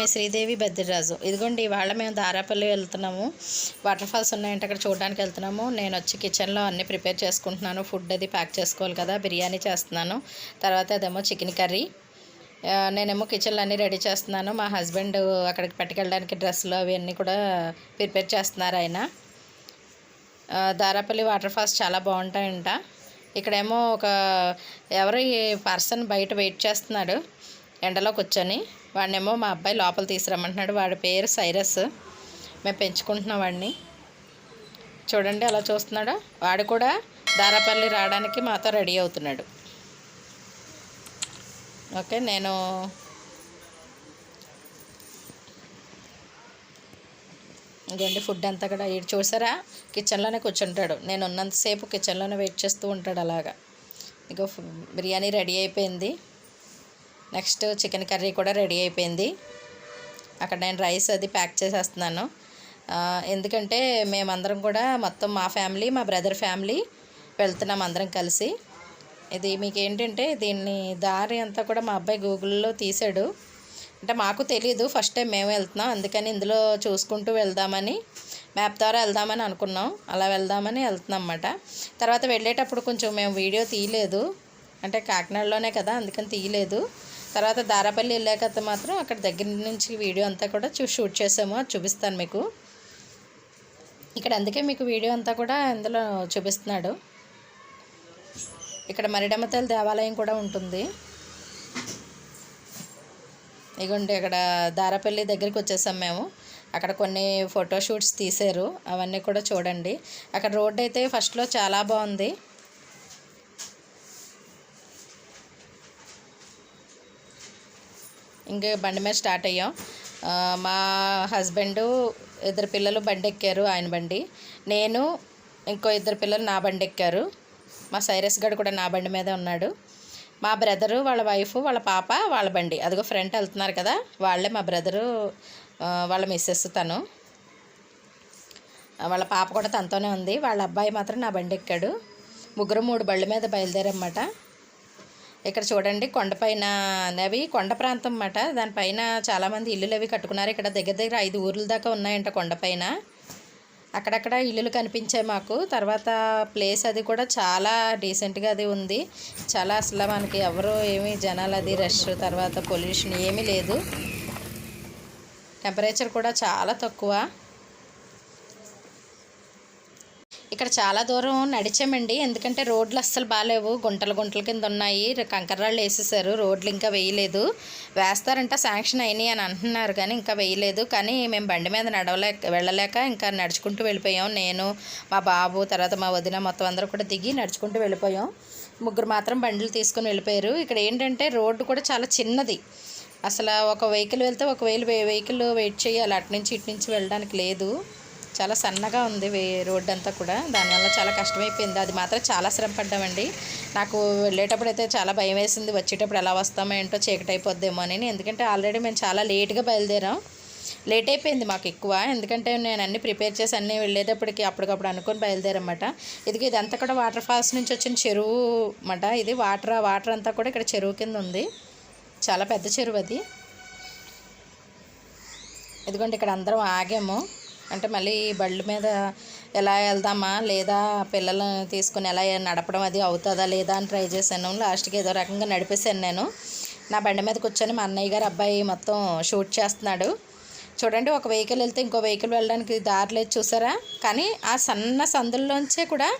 మీ శ్రీదేవి బద్రిరాజు. ఇదిగోండి ఇవాళ మేము దారాపల్లి వెళ్తున్నాము. వాటర్ ఫాల్స్ ఉన్నాయంటే అక్కడ చూడడానికి వెళ్తున్నాము. నేను వచ్చి కిచెన్లో అన్నీ ప్రిపేర్ చేసుకుంటున్నాను. ఫుడ్ అది ప్యాక్ చేసుకోవాలి కదా, బిర్యానీ చేస్తున్నాను. తర్వాత అదేమో చికెన్ కర్రీ. నేనేమో కిచెన్లో అన్నీ రెడీ చేస్తున్నాను. మా హస్బెండ్ అక్కడికి పట్టుకెళ్ళడానికి డ్రెస్సులు అవన్నీ కూడా ప్రిపేర్ చేస్తున్నారు ఆయన. దారాపల్లి వాటర్ ఫాల్స్ చాలా బాగుంటాయంట. ఇక్కడేమో ఎవరో పర్సన్ బయట వెయిట్ చేస్తున్నాడు ఎండలో కూర్చొని. వాడినేమో మా అబ్బాయి లోపల తీసుకురమ్మంటున్నాడు. వాడి పేరు సైరస్. మేము పెంచుకుంటున్నాం వాడిని. చూడండి అలా చూస్తున్నాడు. వాడు కూడా దారాపల్లి రావడానికి మాతో రెడీ అవుతున్నాడు. ఓకే, నేను ఇంకోండి ఫుడ్ అంతా కూడా ఇటు చూసారా, కిచెన్లోనే కూర్చుంటాడు. నేను ఉన్నంతసేపు కిచెన్లోనే వెయిట్ చేస్తూ ఉంటాడు అలాగా. ఇగో బిర్యానీ రెడీ అయిపోయింది. నెక్స్ట్ చికెన్ కర్రీ కూడా రెడీ అయిపోయింది. అక్కడ నేను రైస్ అది ప్యాక్ చేసేస్తున్నాను. ఎందుకంటే మేమందరం కూడా మొత్తం మా ఫ్యామిలీ, మా బ్రదర్ ఫ్యామిలీ వెళ్తున్నాం అందరం కలిసి. ఇది మీకు ఏంటంటే దీన్ని దారి అంతా కూడా మా అబ్బాయి గూగుల్లో తీసాడు. అంటే మాకు తెలీదు, ఫస్ట్ టైం మేము వెళ్తున్నాం. అందుకని ఇందులో చూసుకుంటూ వెళ్దామని, మ్యాప్ ద్వారా వెళ్దామని అనుకున్నాం. అలా వెళ్దామని వెళ్తున్నాం అన్నమాట. తర్వాత వెళ్ళేటప్పుడు కొంచెం మేము వీడియో తీయలేదు, అంటే కాకినాడలోనే కదా అందుకని తీయలేదు. తర్వాత దారాపల్లి వెళ్ళాక మాత్రం అక్కడ దగ్గర నుంచి వీడియో అంతా కూడా షూట్ చేసాము. అది చూపిస్తాను మీకు ఇక్కడ. అందుకే మీకు వీడియో అంతా కూడా ఇందులో చూపిస్తున్నాడు. ఇక్కడ మరిడమ్మతల్లి దేవాలయం కూడా ఉంటుంది. ఇగోండి అక్కడ దారాపల్లి దగ్గరికి వచ్చేసాం మేము. అక్కడ కొన్ని ఫోటోషూట్స్ తీశారు, అవన్నీ కూడా చూడండి. అక్కడ రోడ్ అయితే ఫస్ట్లో చాలా బాగుంది. ఇంకా బండి మీద స్టార్ట్ అయ్యాం. మా హస్బెండు, ఇద్దరు పిల్లలు బండి ఎక్కారు, ఆయన బండి. నేను ఇంకో ఇద్దరు పిల్లలు నా బండి ఎక్కారు. మా సైరస్ గడు కూడా నా బండి మీదే ఉన్నాడు. మా బ్రదరు, వాళ్ళ వైఫ్, వాళ్ళ పాప, వాళ్ళ బండి అదిగో ఫ్రంట్ వెళ్తున్నారు కదా, వాళ్ళే మా బ్రదరు, వాళ్ళ మిస్సెస్. తను వాళ్ళ పాప కూడా తనతోనే ఉంది. వాళ్ళ అబ్బాయి మాత్రం నా బండి ఎక్కాడు. ముగ్గురు 3 బళ్ళ మీద బయలుదేరన్నమాట. ఇక్కడ చూడండి కొండపైన అవి కొండ ప్రాంతం అన్నమాట. దానిపైన చాలామంది ఇల్లులు అవి కట్టుకున్నారు. ఇక్కడ దగ్గర దగ్గర 5 ఊర్ల దాకా ఉన్నాయంట కొండపైన. అక్కడక్కడ ఇల్లులు కనిపించాయి మాకు. తర్వాత ప్లేస్ అది కూడా చాలా డీసెంట్గా అది ఉంది. చాలా అసలు మనకి ఎవరు ఏమీ జనాలు అది రష్, తర్వాత పొల్యూషన్ ఏమీ లేదు. టెంపరేచర్ కూడా చాలా తక్కువ. ఇక్కడ చాలా దూరం నడిచామండి, ఎందుకంటే రోడ్లు అస్సలు బాగాలేవు. గుంటల కింద ఉన్నాయి. కంకర్రాళ్ళు వేసేసారు, రోడ్లు ఇంకా వేయలేదు. వేస్తారంట, శాంక్షన్ అయినాయి అని అంటున్నారు కానీ ఇంకా వేయలేదు. కానీ మేము బండి మీద వెళ్ళలేక ఇంకా నడుచుకుంటూ వెళ్ళిపోయాం. నేను, మా బాబు, తర్వాత మా వదిన మొత్తం అందరూ కూడా దిగి నడుచుకుంటూ వెళ్ళిపోయాం. ముగ్గురు మాత్రం బండ్లు తీసుకొని వెళ్ళిపోయారు. ఇక్కడ ఏంటంటే రోడ్డు కూడా చాలా చిన్నది. అసలు ఒక వెహికల్ వెళ్తే ఒక వెహికల్ వెయిట్ చేయాలి. అటు నుంచి ఇటు నుంచి వెళ్ళడానికి లేదు. చాలా సన్నగా ఉంది రోడ్డు అంతా కూడా. దానివల్ల చాలా కష్టమైపోయింది. అది మాత్రం చాలా శ్రమ పడ్డామండి. నాకు వెళ్ళేటప్పుడు అయితే చాలా భయం వేసింది, వచ్చేటప్పుడు ఎలా వస్తామో ఏంటో, చీకటి అయిపోద్దేమో అని. ఎందుకంటే ఆల్రెడీ మేము చాలా లేట్గా బయలుదేరాం. లేట్ అయిపోయింది మాకు ఎక్కువ, ఎందుకంటే నేను అన్నీ ప్రిపేర్ చేసి అన్నీ వెళ్ళేటప్పటికి అప్పటికప్పుడు అనుకొని బయలుదేరమాట. ఇదంతా కూడా వాటర్ ఫాల్స్ నుంచి వచ్చిన చెరువు అన్నమాట. ఇది వాటర్ అంతా కూడా ఇక్కడ చెరువు కింద ఉంది. చాలా పెద్ద చెరువు అది. ఇదిగోండి ఇక్కడ అందరం ఆగాము. అంటే మళ్ళీ బళ్ళు మీద ఎలా వెళ్దామా, లేదా పిల్లల్ని తీసుకుని ఎలా నడపడం అది అవుతుందా లేదా అని ట్రై చేశాను. లాస్ట్కి ఏదో రకంగా నడిపేశాను నేను. నా బండి మీద కూర్చొని మా అన్నయ్య గారు అబ్బాయి మొత్తం షూట్ చేస్తున్నాడు. చూడండి, ఒక వెహికల్ వెళ్తే ఇంకో వెహికల్ వెళ్ళడానికి దారి లేదు చూసారా. కానీ ఆ సన్న సందుల్లోంచే కూడా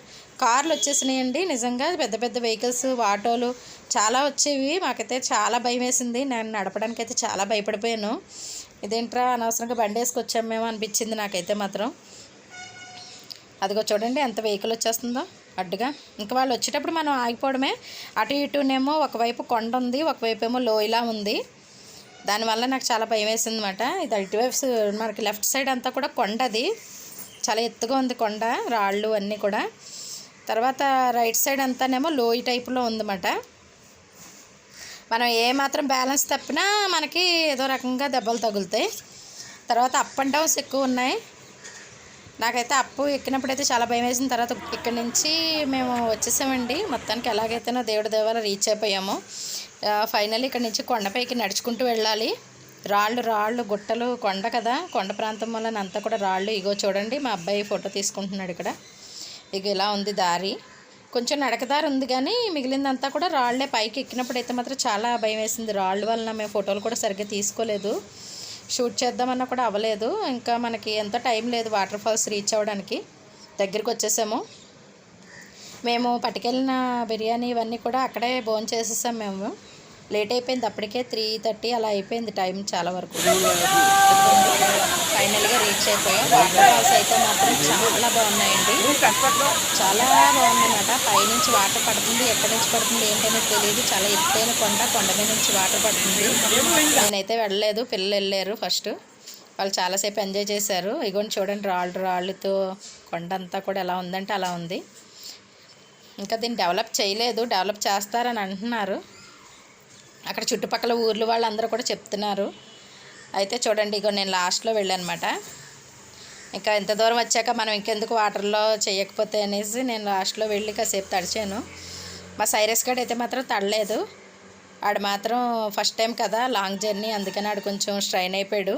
కార్లు వచ్చేసినాయండి. నిజంగా పెద్ద పెద్ద వెహికల్స్, ఆటోలు చాలా వచ్చేవి. మాకైతే చాలా భయం వేసింది. నేను నడపడానికి అయితే చాలా భయపడిపోయాను. ఇదేంట్రా అనవసరంగా బండి వేసుకొచ్చాము మేము అనిపించింది నాకైతే మాత్రం. అదిగో చూడండి ఎంత వెహికల్ వచ్చేస్తుందో అడ్డుగా. ఇంకా వాళ్ళు వచ్చేటప్పుడు మనం ఆగిపోవడమే. అటు ఇటునేమో ఒకవైపు కొండ ఉంది, ఒకవైపు ఏమో లోయలా ఉంది. దానివల్ల నాకు చాలా భయం వేసింది అనమాట. ఇది ఇటువైపు మనకి లెఫ్ట్ సైడ్ అంతా కూడా కొండ, అది చాలా ఎత్తుగా ఉంది కొండ, రాళ్ళు అన్నీ కూడా. తర్వాత రైట్ సైడ్ అంతానేమో లోయ టైపులో ఉందన్నమాట. మనం ఏమాత్రం బ్యాలెన్స్ తప్పినా మనకి ఏదో రకంగా దెబ్బలు తగులుతాయి. తర్వాత అప్ అండ్ డౌన్స్ ఎక్కువ ఉన్నాయి. నాకైతే అప్పు ఎక్కినప్పుడైతే చాలా భయం వేసిన. తర్వాత ఇక్కడి నుంచి మేము వచ్చేసామండి. మొత్తానికి ఎలాగైతేనో దేవుడి దేవాల రీచ్ అయిపోయాము. ఫైనల్లీ ఇక్కడ నుంచి కొండపైకి నడుచుకుంటూ వెళ్ళాలి. రాళ్ళు గుట్టలు, కొండ కదా, కొండ ప్రాంతం వల్ల అంతా కూడా రాళ్ళు. ఇగో చూడండి మా అబ్బాయి ఫోటో తీసుకుంటున్నాడు ఇక్కడ. ఇక ఇలా ఉంది దారి, కొంచెం నడకదారి ఉంది కానీ మిగిలిందంతా కూడా రాళ్లే. పైకి ఎక్కినప్పుడు అయితే మాత్రం చాలా భయం వేసింది. రాళ్ళు వలన మేము ఫోటోలు కూడా సరిగ్గా తీసుకోలేదు, షూట్ చేద్దామన్నా కూడా అవ్వలేదు. ఇంకా మనకి ఎంతో టైం లేదు వాటర్ ఫాల్స్ రీచ్ అవ్వడానికి. దగ్గరికి వచ్చేసాము. మేము పట్టుకెళ్ళిన బిర్యానీ ఇవన్నీ కూడా అక్కడే భోంచేసేసాం. మేము లేట్ అయిపోయింది, అప్పటికే 3:30 అలా అయిపోయింది టైం చాలా వరకు. ఫైనల్గా రీచ్ అయిపోయాం. వాటర్ ఫాల్స్ అయితే మాత్రం చాలా బాగున్నాయండి, చాలా బాగుందన్నమాట. పైనుంచి వాటర్ పడుతుంది, ఎక్కడి నుంచి పడుతుంది ఏంటనేది తెలియదు. చాలా ఎత్తైన కొండ మీద నుంచి వాటర్ పడుతుంది. నేనైతే వెళ్ళలేదు, పిల్లలు వెళ్ళారు ఫస్ట్. వాళ్ళు చాలాసేపు ఎంజాయ్ చేశారు. ఇగోండి చూడండి, రాళ్ళతో కొండ అంతా కూడా ఎలా ఉందంటే అలా ఉంది. ఇంకా దీన్ని డెవలప్ చేయలేదు, డెవలప్ చేస్తారని అంటున్నారు. అక్కడ చుట్టుపక్కల ఊర్లు వాళ్ళందరూ కూడా చెప్తున్నారు. అయితే చూడండి, ఇగో నేను లాస్ట్లో వెళ్ళానమాట. ఇంకా ఇంత దూరం వచ్చాక మనం ఇంకెందుకు వాటర్లో చేయకపోతే అనేసి నేను లాస్ట్లో వెళ్ళి కాసేపు తడిచాను. మా సైరస్ గడ్ అయితే మాత్రం తడలేదు. ఆడు మాత్రం ఫస్ట్ టైం కదా, లాంగ్ జర్నీ, అందుకని ఆడు కొంచెం స్ట్రైన్ అయిపోయాడు.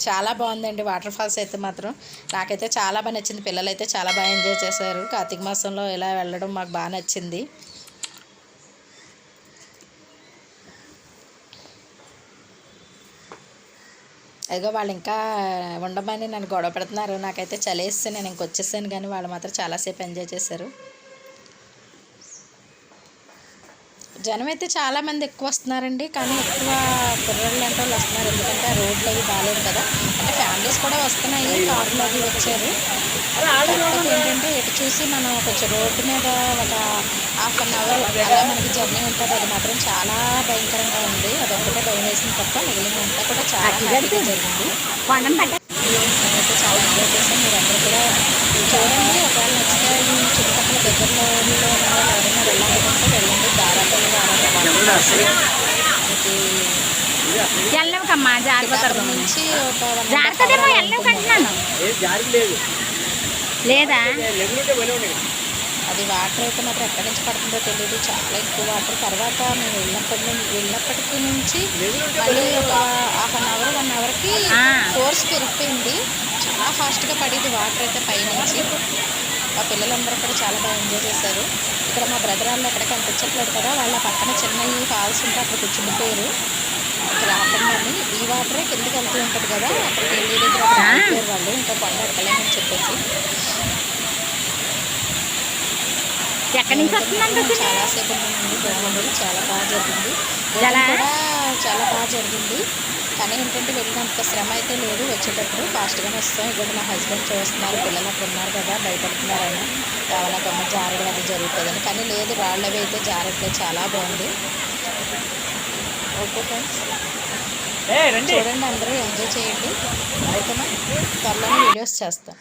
చాలా బాగుందండి వాటర్ ఫాల్స్ అయితే మాత్రం. నాకైతే చాలా బాగా నచ్చింది, పిల్లలైతే చాలా బాగా ఎంజాయ్ చేశారు. కార్తీక మాసంలో ఇలా వెళ్ళడం మాకు బాగా నచ్చింది. అదిగో వాళ్ళు ఇంకా ఉండమని నన్ను గొడవ పెడుతున్నారు. నాకైతే చలేస్తే నేను ఇంకొచ్చేసాను, కానీ వాళ్ళు మాత్రం చాలాసేపు ఎంజాయ్ చేశారు. జనం అయితే చాలామంది ఎక్కువ వస్తున్నారండి, కానీ ఎక్కువ కుర్రలు అంటే వాళ్ళు వస్తున్నారు. ఎందుకంటే రోడ్లు అవి బాగాలేదు కదా, అంటే ఫ్యామిలీస్ కూడా వస్తున్నాయి, కార్లు అవి వచ్చారు. కాకపోతే ఏంటంటే ఇటు చూసి మనం కొంచెం రోడ్డు మీద ఒక 1/2 అవర్ అలా మనకి జర్నీ ఉంటుంది. అది మాత్రం చాలా భయంకరంగా ఉంది. అదొక్కటే భయం వేసింది తప్ప మిగిలినంతా కూడా చాలా హ్యాపీగా జరిగింది. నేనైతే చాలా ఎంజాయ్ చేశాను. మీరందరూ కూడా చూడండి. ఒకవేళ నచ్చితే ఈ చుట్టుపక్కల దగ్గరలో ఎవరైనా వెళ్ళాలనుకుంటే వెళ్ళండి. దారాపల్లి నుంచి లేదా అది వాటర్ అయితే మాత్రం ఎక్కడి నుంచి పడుతుందో తెలియదు, చాలా ఎక్కువ వాటర్. తర్వాత మేము వెళ్ళినప్పటికీ నుంచి మళ్ళీ ఒక 1/2 అవర్కి ఫోర్స్ పెరిగిపోయింది. చాలా ఫాస్ట్గా పడేది వాటర్ అయితే పైనుంచి. మా పిల్లలందరూ కూడా చాలా బాగా ఎంజాయ్ చేశారు. ఇక్కడ మా బ్రదర్ వాళ్ళు ఎక్కడ కనిపించట్లేదు కదా, వాళ్ళ పక్కన చిన్న ఫాల్స్ ఉంటే అక్కడ కూర్చుండిపోయారు. ఇక్కడ రాకుండానే ఈ వాటరే కిందకి వెళ్తూ ఉంటుంది కదా, అక్కడికి వెళ్ళే దగ్గర ఆగిపోయారు వాళ్ళు. ఇంకా కొండ ఎక్కలేమని చెప్పేసి చాలాసేపు ఉన్నామండి. బాగుంది, చాలా బాగా జరిగింది. చాలా బాగా జరిగింది. కానీ ఏంటంటే వెళ్ళినంత శ్రమ అయితే లేదు. వచ్చేటప్పుడు ఫాస్ట్గానే వస్తాం. ఇక్కడ మా హస్బెండ్ చూస్తున్నారు, పిల్లలు అక్కడ ఉన్నారు కదా, భయపడుతున్నారు. ఆయన కావాలా కొమ్మ జారడం అది జరుగుతుందని, కానీ లేదు, రాళ్ళు అవి అయితే జారట్లేదు. చాలా బాగుంది. ఓకే ఫ్రెండ్స్, చూడండి, అందరూ ఎంజాయ్ చేయండి. ఓకేనా, త్వరలోనే వీడియోస్ చేస్తాం.